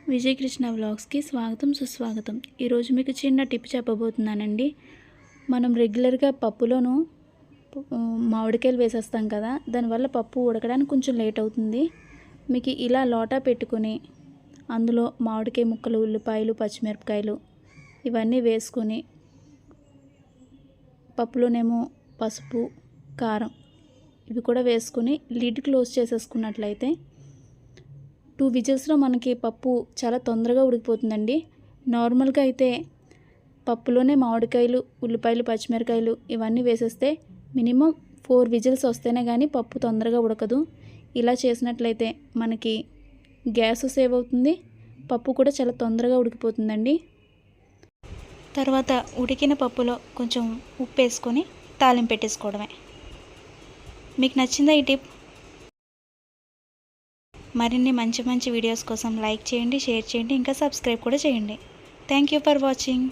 విజయకృష్ణ వ్లాగ్స్కి స్వాగతం సుస్వాగతం. ఈరోజు మీకు చిన్న టిప్ చెప్పబోతున్నానండి. మనం రెగ్యులర్గా పప్పులోను మామిడికాయలు వేసేస్తాం కదా, దానివల్ల పప్పు ఉడకడానికి కొంచెం లేట్ అవుతుంది. మీకు ఇలా లోటా పెట్టుకుని అందులో మామిడికాయ ముక్కలు, ఉల్లిపాయలు, పచ్చిమిరపకాయలు ఇవన్నీ వేసుకొని పప్పులోనేమో పసుపు, కారం ఇవి కూడా వేసుకొని లిడ్ క్లోజ్ చేసేసుకున్నట్లయితే 2 విజిల్స్లో మనకి పప్పు చాలా తొందరగా ఉడికిపోతుందండి. నార్మల్గా అయితే పప్పులోనే మామిడికాయలు, ఉల్లిపాయలు, పచ్చిమిరకాయలు ఇవన్నీ వేసేస్తే మినిమం 4 విజిల్స్ వస్తేనే కానీ పప్పు తొందరగా ఉడకదు. ఇలా చేసినట్లయితే మనకి గ్యాస్ సేవ్ అవుతుంది, పప్పు కూడా చాలా తొందరగా ఉడికిపోతుందండి. తర్వాత ఉడికిన పప్పులో కొంచెం ఉప్పు వేసుకొని తాలింపు పెట్టేసుకోవడమే. మీకు నచ్చిందా ఈ టిప్? మరిన్ని మంచి వీడియోస్ కోసం లైక్ చేయండి, షేర్ చేయండి, ఇంకా సబ్స్క్రైబ్ కూడా చేయండి. Thank you for watching.